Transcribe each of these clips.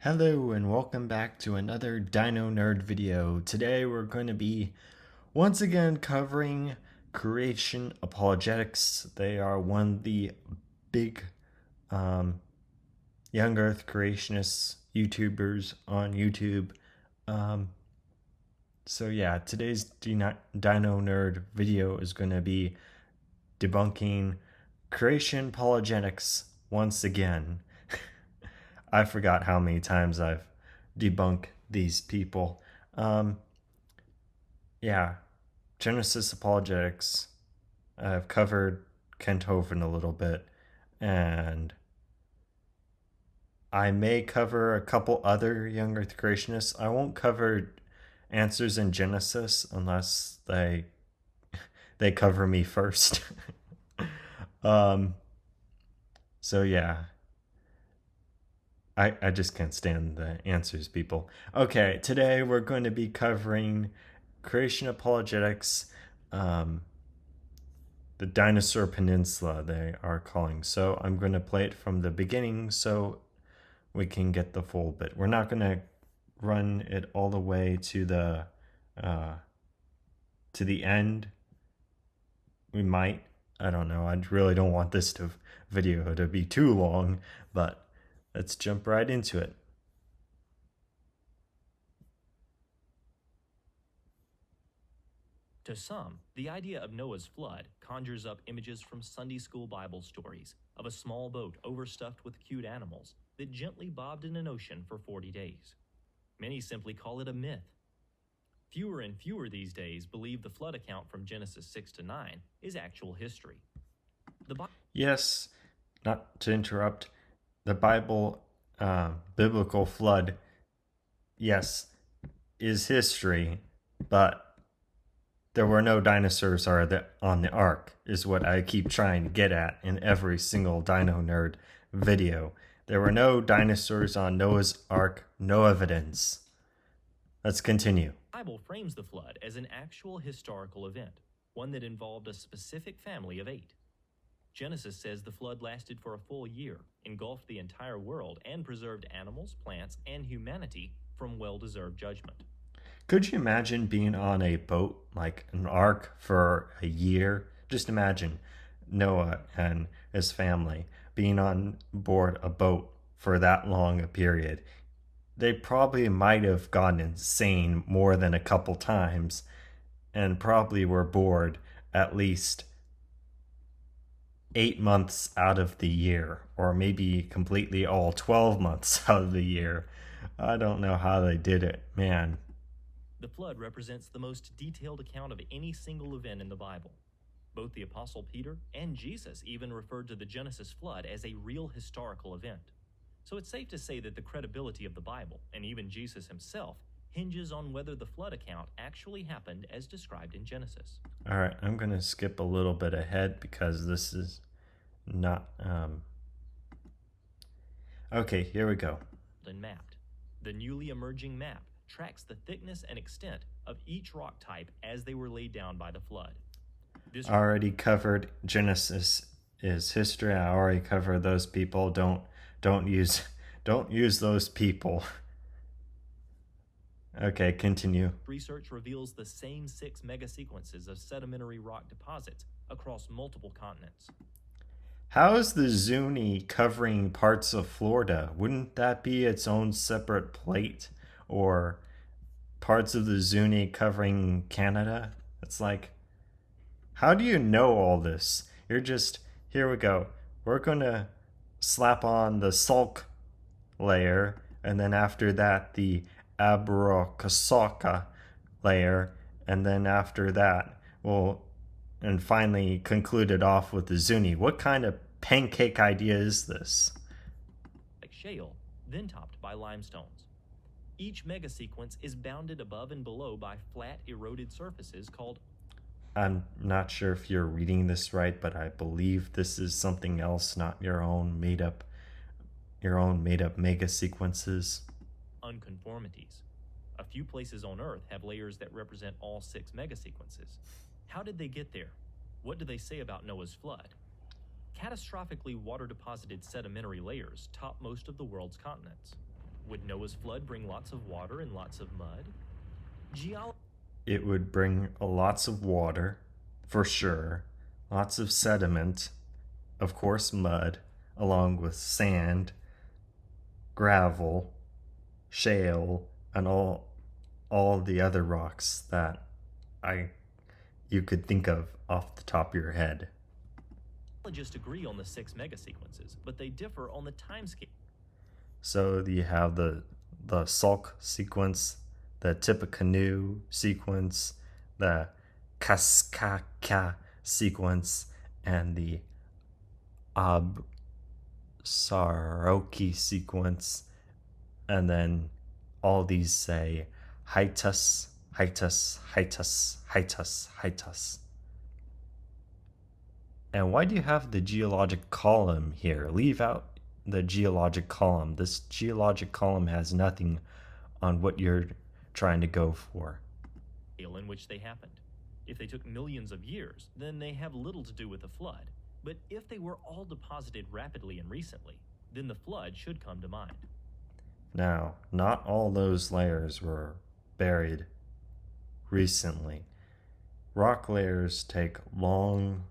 Hello and welcome back to another Dino Nerd video. Today we're going to be once again covering Creation Apologetics. They are one of the big young earth creationists YouTubers on YouTube. So yeah, today's Dino Nerd video is going to be debunking Creation Apologetics once again. I forgot how many times I've debunked these people. Yeah, Genesis Apologetics. I've covered Kent Hovind a little bit, and I may cover a couple other young earth creationists. I won't cover Answers in Genesis unless they cover me first. So yeah. I just can't stand the Answers people. Okay, today we're going to be covering Creation Apologetics, the Dinosaur Peninsula they are calling. So I'm going to play it from the beginning so we can get the full bit. We're not going to run it all the way to the end. We might. I don't know. I really don't want this video to be too long, but let's jump right into it. To some, the idea of Noah's flood conjures up images from Sunday school Bible stories of a small boat overstuffed with cute animals that gently bobbed in an ocean for 40 days. Many simply call it a myth. Fewer and fewer these days believe the flood account from Genesis 6 to 9 is actual history. Yes, not to interrupt. The Bible, biblical flood, yes, is history, but there were no dinosaurs on the ark, is what I keep trying to get at in every single Dino Nerd video. There were no dinosaurs on Noah's ark, no evidence. Let's continue. The Bible frames the flood as an actual historical event, one that involved a specific family of 8. Genesis says the flood lasted for a full year, engulfed the entire world, and preserved animals, plants, and humanity from well-deserved judgment. Could you imagine being on a boat, like an ark, for a year? Just imagine Noah and his family being on board a boat for that long a period. They probably might have gone insane more than a couple times and probably were bored at least 8 months out of the year, or maybe completely all 12 months out of the year. I don't know how they did it, man. The flood represents the most detailed account of any single event in the Bible. Both the Apostle Peter and Jesus even referred to the Genesis flood as a real historical event. So it's safe to say that the credibility of the Bible, and even Jesus himself, hinges on whether the flood account actually happened as described in Genesis. All right, I'm going to skip a little bit ahead because this is not... Okay, here we go. And mapped. The newly emerging map tracks the thickness and extent of each rock type as they were laid down by the flood. I already covered Genesis is history. I already covered those people. Don't Don't use those people. Okay, continue. Research reveals the same 6 megasequences of sedimentary rock deposits across multiple continents. How is the Zuni covering parts of Florida? Wouldn't that be its own separate plate? Or parts of the Zuni covering Canada? It's like, how do you know all this? You're just, here we go. We're going to slap on the sulk layer, and then after that, the Abracasaka layer, and then after that, and finally conclude it off with the Zuni. What kind of pancake idea is this? Like shale, then topped by limestones. Each megasequence is bounded above and below by flat, eroded surfaces called... I'm not sure if you're reading this right, but I believe this is something else, not your own made up mega sequences. Unconformities. A few places on Earth have layers that represent all 6 megasequences. How did they get there? What do they say about Noah's flood? Catastrophically water-deposited sedimentary layers top most of the world's continents. Would Noah's flood bring lots of water and lots of mud? It would bring lots of water, for sure, lots of sediment, of course mud, along with sand, gravel, shale, and all the other rocks that you could think of off the top of your head. Geologists agree on the 6 megasequences, but they differ on the timescale. So you have the Salk sequence, the Tippecanoe sequence, the Kaskaka sequence, and the Absaroki sequence, and then all these say hiatus, hiatus, hiatus, hiatus, hiatus. And why do you have the geologic column here? Leave out the geologic column. This geologic column has nothing on what you're trying to go for. In which they happened. If they took millions of years, then they have little to do with the flood. But if they were all deposited rapidly and recently, then the flood should come to mind. Now, not all those layers were buried recently. Rock layers take long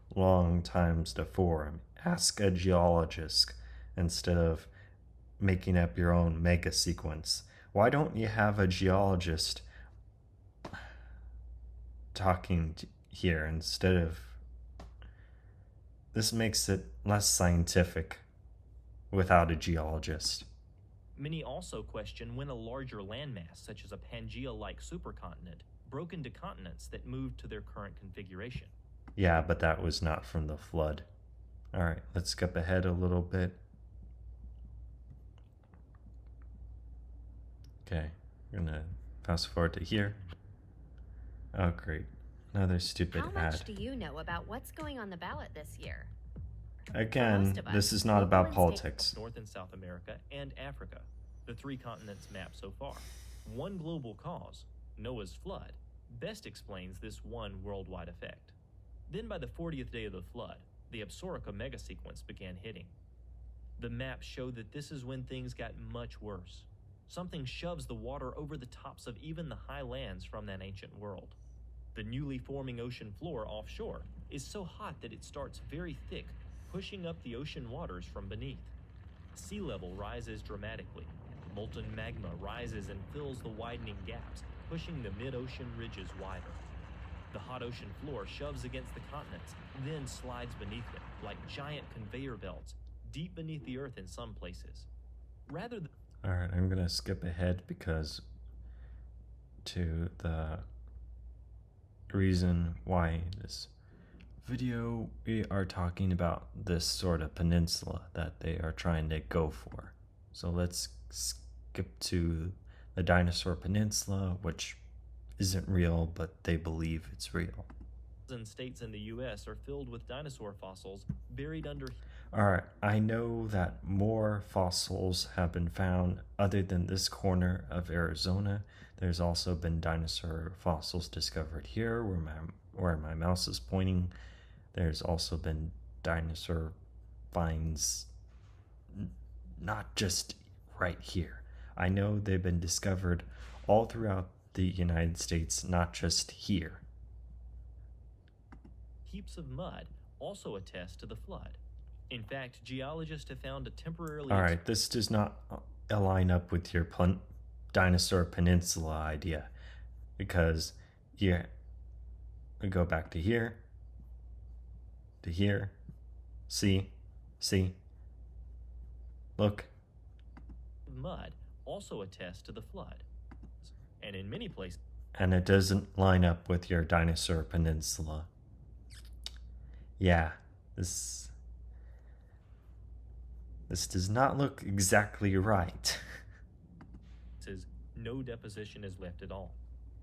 times to form. Ask a geologist instead of making up your own mega sequence. Why don't you have a geologist talking here instead of... This makes it less scientific without a geologist. Many also question when a larger landmass, such as a Pangea-like supercontinent, broke into continents that moved to their current configuration. Yeah, but that was not from the flood. Alright, let's skip ahead a little bit. Okay, I'm gonna fast forward to here. Oh, great. Another stupid ad. How much do you know about what's going on the ballot this year? Again, this is not about politics. North and South America and Africa, the 3 continents mapped so far. One global cause, Noah's flood, best explains this one worldwide effect. Then by the 40th day of the flood, the Absaroka megasequence began hitting. The maps show that this is when things got much worse. Something shoves the water over the tops of even the high lands from that ancient world. The newly forming ocean floor offshore is so hot that it starts very thick, pushing up the ocean waters from beneath. Sea level rises dramatically. Molten magma rises and fills the widening gaps, pushing the mid-ocean ridges wider. The hot ocean floor shoves against the continents, then slides beneath them like giant conveyor belts, deep beneath the earth in some places. Rather than... Alright, I'm gonna skip ahead because to the reason why this video we are talking about this sort of peninsula that they are trying to go for. So let's skip to the Dinosaur Peninsula, which isn't real, but they believe it's real. States in the US are filled with dinosaur fossils buried under... Alright, I know that more fossils have been found other than this corner of Arizona. There's also been dinosaur fossils discovered here where my mouse is pointing. There's also been dinosaur finds not just right here. I know they've been discovered all throughout the United States, not just here. Heaps of mud also attest to the flood. In fact, geologists have found a temporarily... All right, this does not align up with your Dinosaur Peninsula idea, because we go back to here, see, look. Mud also attests to the flood, and in many places... And it doesn't line up with your Dinosaur Peninsula. Yeah, this does not look exactly right. Says no deposition is left at all.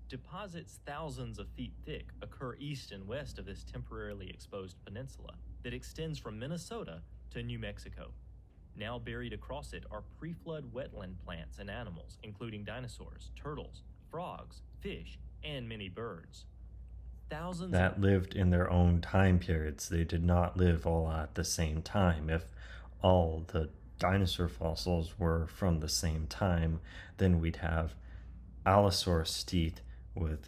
Deposits thousands of feet thick occur east and west of this temporarily exposed peninsula that extends from Minnesota to New Mexico. Now buried across it are pre-flood wetland plants and animals, including dinosaurs, turtles, frogs, fish, and many birds. Thousands that lived in their own time periods. They did not live all at the same time. If all the dinosaur fossils were from the same time, then we'd have Allosaurus teeth with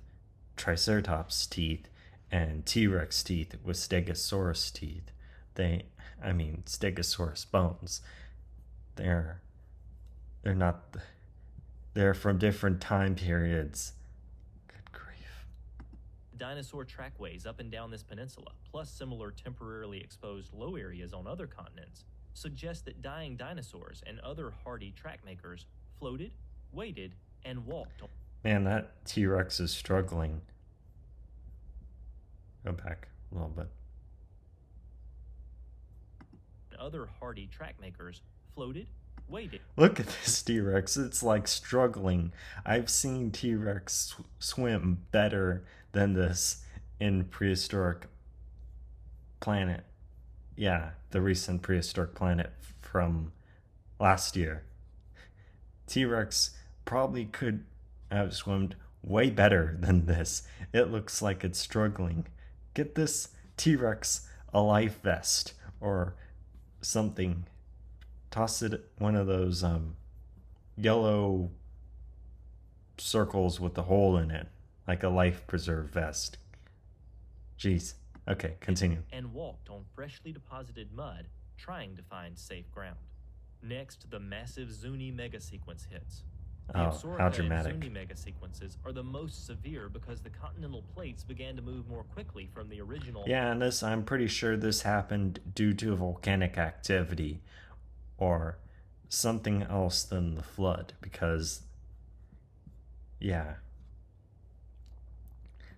Triceratops teeth and T-Rex teeth with Stegosaurus teeth. Stegosaurus bones. They're from different time periods. Good grief. Dinosaur trackways up and down this peninsula, plus similar temporarily exposed low areas on other continents, suggest that dying dinosaurs and other hardy track makers floated, waded, and walked. Man, that T-Rex is struggling. Go back a little bit. Other hardy track makers floated, waded. Look at this T-Rex. It's like struggling. I've seen T-Rex swim better than this in Prehistoric Planet. Yeah, the recent Prehistoric Planet from last year. T-Rex probably could have swum way better than this. It looks like it's struggling. Get this T-Rex a life vest or something. Toss it one of those yellow circles with a hole in it, like a life preserve vest. Jeez. Okay, continue. And walked on freshly deposited mud, trying to find safe ground. Next, the massive Zuni megasequence hits. The how dramatic. Zuni megasequences are the most severe because the continental plates began to move more quickly from the original... Yeah, and I'm pretty sure this happened due to volcanic activity or something else than the flood, because, yeah,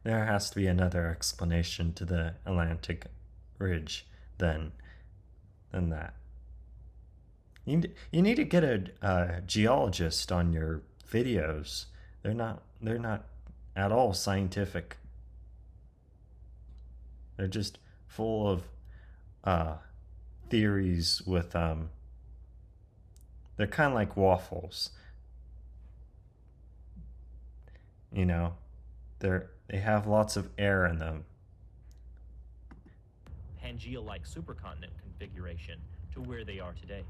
there has to be another explanation to the Atlantic Ridge than that. You need to get a geologist on your videos. They're not at all scientific. They're just full of theories with they're kind of like waffles. You know, they have lots of air in them. Pangea-like supercontinent configuration to where they are today,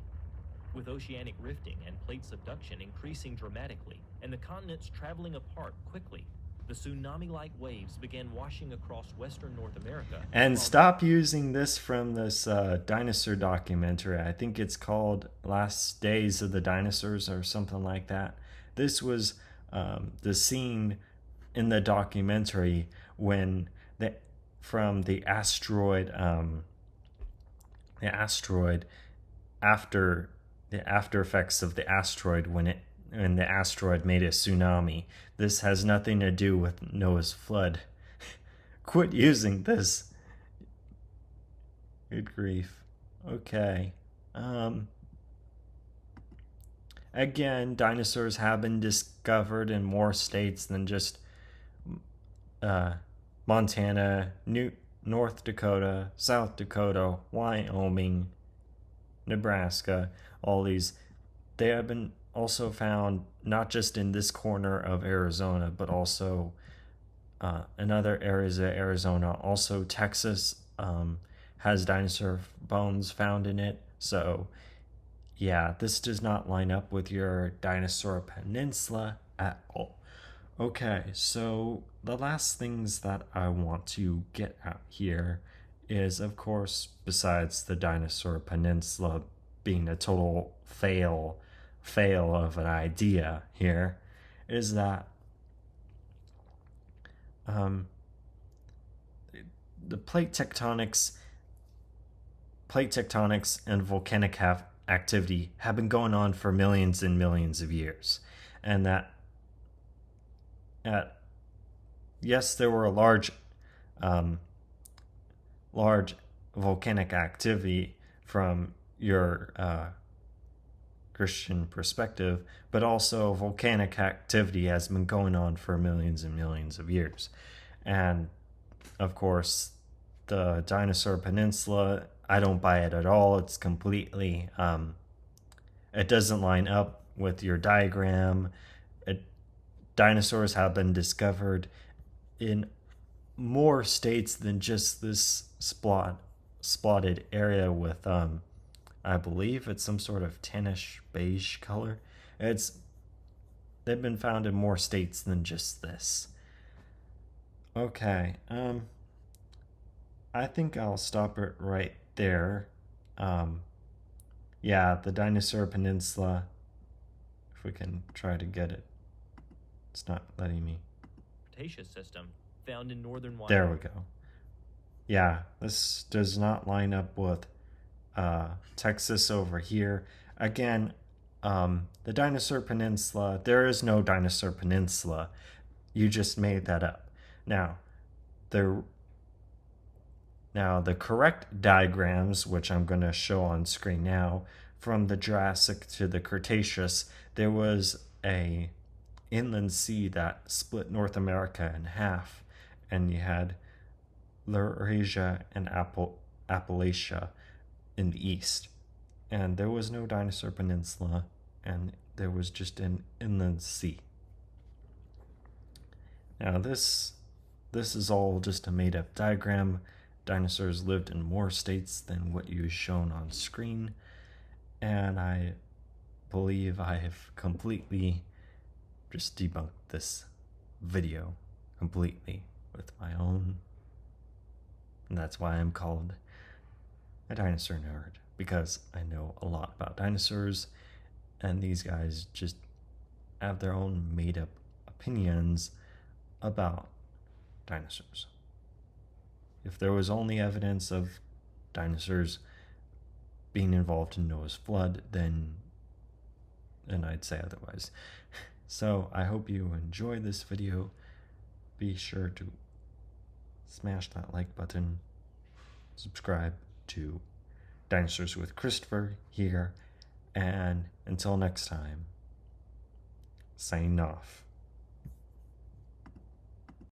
with oceanic rifting and plate subduction increasing dramatically and the continents traveling apart quickly. The tsunami-like waves began washing across western North America. And stop using this from this dinosaur documentary. I think it's called Last Days of the Dinosaurs or something like that. This was the scene in the documentary when the asteroid after the after effects of the asteroid when the asteroid made a tsunami. This has nothing to do with Noah's flood. Quit using this. Good grief. Okay. Again, dinosaurs have been discovered in more states than just Montana, North Dakota, South Dakota, Wyoming, Nebraska. All these, they have been also found not just in this corner of Arizona, but also in other areas of Arizona. Also, Texas has dinosaur bones found in it. So, yeah, this does not line up with your Dinosaur Peninsula at all. Okay, so the last things that I want to get at here is, of course, besides the Dinosaur Peninsula being a total fail of an idea here, is that the plate tectonics and volcanic activity have been going on for millions and millions of years, and that yes, there were a large volcanic activity from your Christian perspective, but also volcanic activity has been going on for millions and millions of years. And of course, the Dinosaur Peninsula, I don't buy it at all. It's completely, it doesn't line up with your diagram. Dinosaurs have been discovered in more states than just this spotted area with, I believe it's some sort of tannish beige color. They've been found in more states than just this. Okay, I think I'll stop it right there. Yeah, the Dinosaur Peninsula, if we can try to get it. It's not letting me. Cretaceous system found in northern Wyoming. There we go. Yeah, this does not line up with Texas over here. Again, the Dinosaur Peninsula, there is no Dinosaur Peninsula. You just made that up. Now, the correct diagrams, which I'm going to show on screen now, from the Jurassic to the Cretaceous, there was a inland sea that split North America in half, and you had Laurasia and Appalachia in the east. And there was no Dinosaur Peninsula, and there was just an inland sea. Now this is all just a made-up diagram. Dinosaurs lived in more states than what you shown on screen, and I believe I have completely just debunked this video completely with my own, and that's why I'm called a dinosaur nerd, because I know a lot about dinosaurs, and these guys just have their own made-up opinions about dinosaurs. If there was only evidence of dinosaurs being involved in Noah's flood, then I'd say otherwise. So I hope you enjoyed this video. Be sure to smash that like button, subscribe to Dinosaurs with Christopher here, and until next time, signing off.